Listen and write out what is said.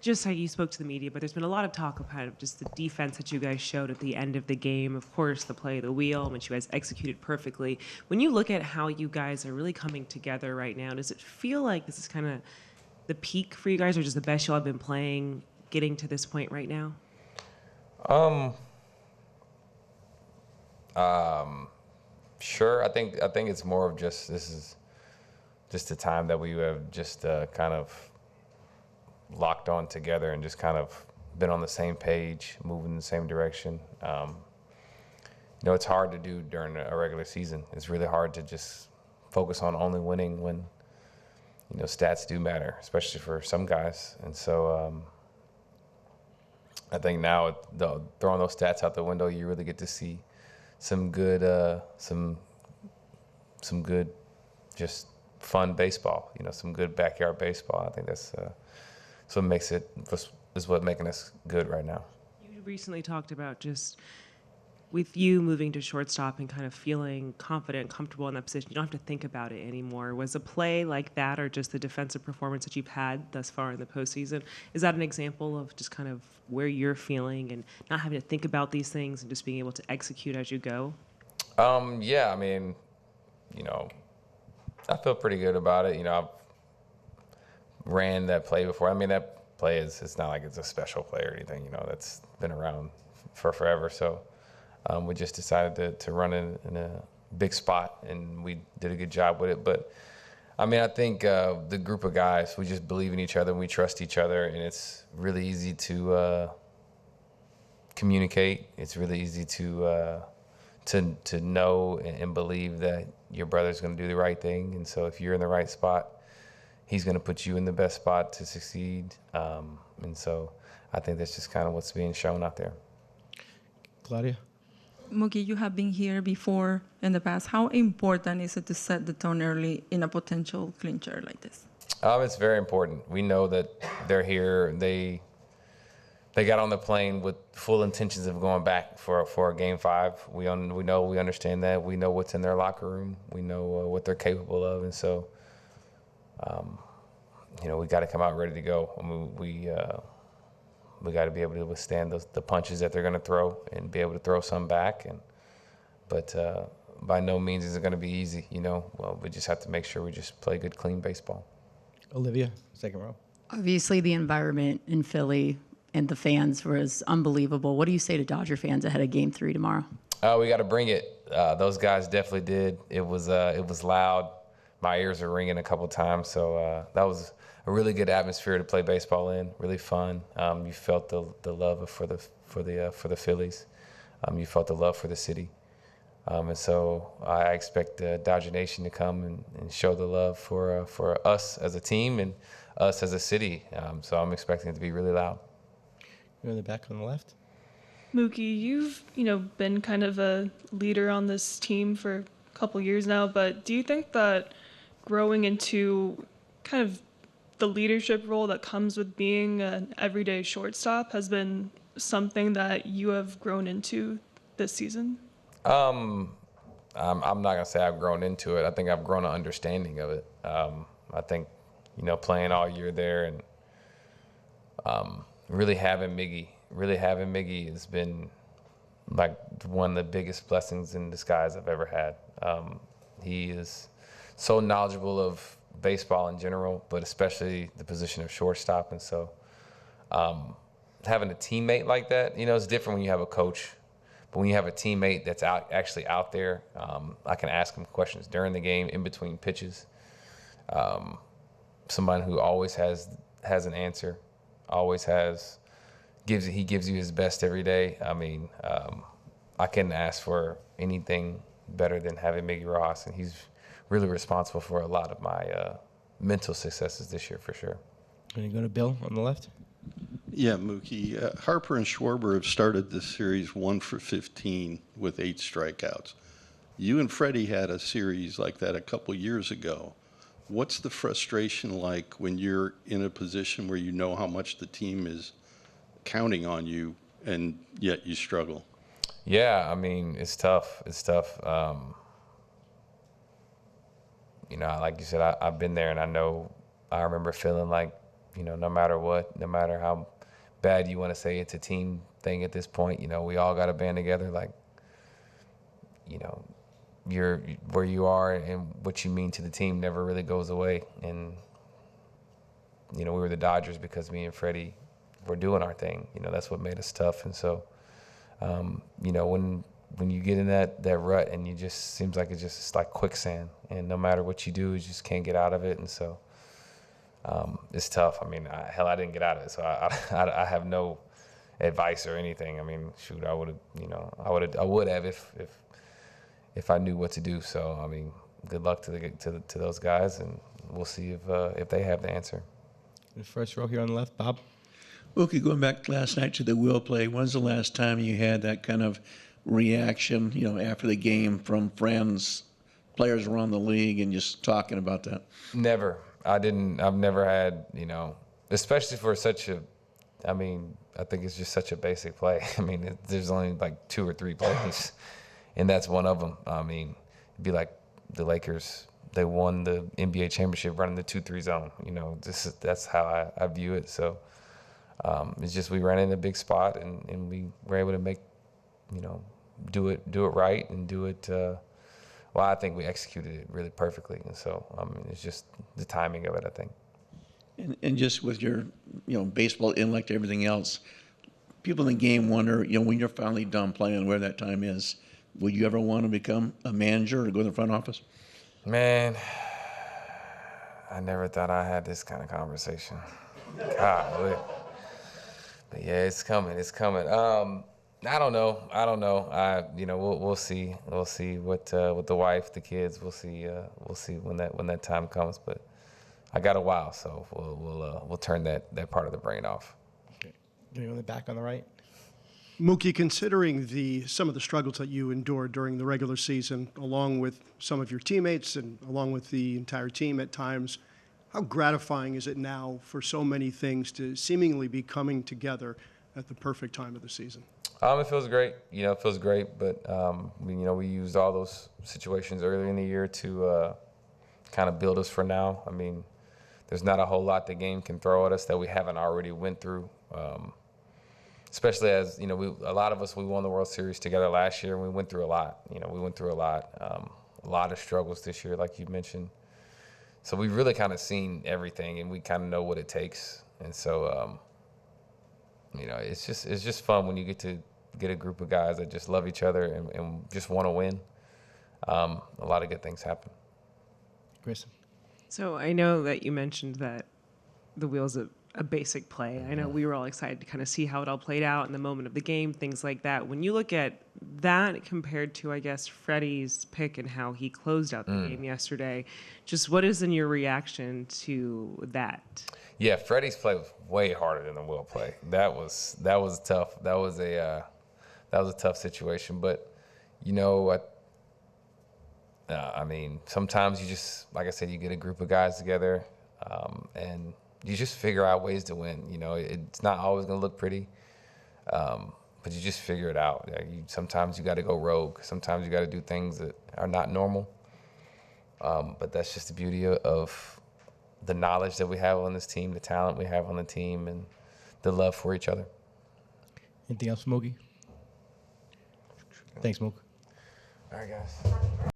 just how you spoke to the media, but there's been a lot of talk of kind of just the defense that you guys showed at the end of the game. Of course, the play of the wheel, which you guys executed perfectly. When you look at how you guys are really coming together right now, does it feel like this is kind of the peak for you guys, or just the best y'all have been playing getting to this point right now? Sure. I think it's more of just, this is just the time that we have just kind of locked on together and just kind of been on the same page, moving in the same direction. It's hard to do during a regular season. It's really hard to just focus on only winning when, stats do matter, especially for some guys. And so I think now throwing those stats out the window, you really get to see some good, some good, just fun baseball. Some good backyard baseball. I think that's what makes it is what making us good right now. You recently talked about just with you moving to shortstop and kind of feeling confident, comfortable in that position. You don't have to think about it anymore. Was a play like that, or just the defensive performance that you've had thus far in the postseason, is that an example of just kind of where you're feeling and not having to think about these things and just being able to execute as you go? Yeah, I mean, I feel pretty good about it. I've ran that play before. I mean, that play it's not like it's a special play or anything, that's been around for forever. So we just decided to run in a big spot, and we did a good job with it. But, I mean, I think the group of guys, we just believe in each other and we trust each other, and it's really easy to communicate. It's really easy to know and believe that your brother's going to do the right thing. And so if you're in the right spot, he's going to put you in the best spot to succeed. And so I think that's just kind of what's being shown out there. Claudia? Mookie, you have been here before in the past. How important is it to set the tone early in a potential clincher like this? It's very important. We know that they're here. They got on the plane with full intentions of going back for a Game 5. We understand that. We know what's in their locker room. We know what they're capable of, and so we got to come out ready to go. I mean, we got to be able to withstand the punches that they're going to throw and be able to throw some back. But by no means is it going to be easy. Well, we just have to make sure we just play good, clean baseball. Olivia, second row. Obviously, the environment in Philly and the fans was unbelievable. What do you say to Dodger fans ahead of Game 3 tomorrow? We got to bring it. Those guys definitely did. It was loud. My ears were ringing a couple times, so that was a really good atmosphere to play baseball in. Really fun. You felt the love for the Phillies. You felt the love for the city, and so I expect Dodger Nation to come and show the love for us as a team and us as a city. So I'm expecting it to be really loud. You're in the back on the left. Mookie, you've been kind of a leader on this team for a couple years now, but do you think that growing into kind of the leadership role that comes with being an everyday shortstop has been something that you have grown into this season? I'm not gonna say I've grown into it. I think I've grown an understanding of it. I think playing all year there and really having Miggy has been like one of the biggest blessings in disguise I've ever had. He is so knowledgeable of baseball in general, but especially the position of shortstop. And so having a teammate like that, it's different when you have a coach, but when you have a teammate that's actually out there, I can ask him questions during the game, in between pitches. Someone who always has an answer, he gives you his best every day. I mean, I couldn't ask for anything better than having Miggy Ross, and he's really responsible for a lot of my mental successes this year, for sure. Going to go to Bill on the left. Yeah, Mookie. Harper and Schwarber have started this series 1 for 15 with 8 strikeouts. You and Freddie had a series like that a couple years ago. What's the frustration like when you're in a position where you know how much the team is counting on you and yet you struggle? Yeah, I mean, it's tough. Like you said, I've been there, and I remember feeling like no matter what, no matter how bad you want to say it's a team thing at this point, we all got to band together. Like, you're where you are and what you mean to the team never really goes away. And, we were the Dodgers because me and Freddie were doing our thing. That's what made us tough. And so, when you get in that rut and you just seems like it's like quicksand, and no matter what you do, you just can't get out of it. And so it's tough. I mean, I didn't get out of it, so I have no advice or anything. I mean, shoot, I would have if I knew what to do. So I mean, good luck to those guys, and we'll see if they have the answer. The first row here on the left, Bob. Mookie, going back last night to the will play, when's the last time you had that kind of reaction, after the game from friends, players around the league, and just talking about that? Never. I've never had, especially for such a, I think it's just such a basic play. There's only like 2 or 3 plays, and that's one of them. It'd be like the Lakers. They won the NBA championship running the 2-3 zone. That's how I view it. So it's just we ran in a big spot and we were able to make, do it right and do it. I think we executed it really perfectly. And so it's just the timing of it, I think. And just with your, baseball intellect, everything else, people in the game wonder, when you're finally done playing, where that time is, would you ever want to become a manager or go to the front office? Man, I never thought I had this kind of conversation. God, but yeah, it's coming. It's coming. I don't know. We'll see. We'll see with the wife, the kids. We'll see. We'll see when that time comes. But I got a while, so we'll turn that part of the brain off. Okay. Going on the back on the right. Mookie, considering some of the struggles that you endured during the regular season, along with some of your teammates and along with the entire team at times, how gratifying is it now for so many things to seemingly be coming together at the perfect time of the season? It feels great. It feels great. But we used all those situations earlier in the year to kind of build us for now. There's not a whole lot the game can throw at us that we haven't already went through. Especially as, a lot of us, we won the World Series together last year, and we went through a lot. We went through a lot of struggles this year, like you mentioned. So we've really kind of seen everything, and we kind of know what it takes. And so, it's just fun when you get to get a group of guys that just love each other and just want to win. A lot of good things happen. Chris. So I know that you mentioned that the wheel's a basic play. I know we were all excited to kind of see how it all played out in the moment of the game, things like that. When you look at that compared to, I guess, Freddie's pick and how he closed out the game yesterday, just what is in your reaction to that? Yeah, Freddie's play was way harder than the Will play. That was tough. That was a tough situation. But sometimes you just, like I said, you get a group of guys together, and you just figure out ways to win. It's not always going to look pretty, but you just figure it out. Sometimes you got to go rogue. Sometimes you got to do things that are not normal. But that's just the beauty of the knowledge that we have on this team, the talent we have on the team, and the love for each other. Anything else, Mookie? Thanks, Mookie. All right, guys.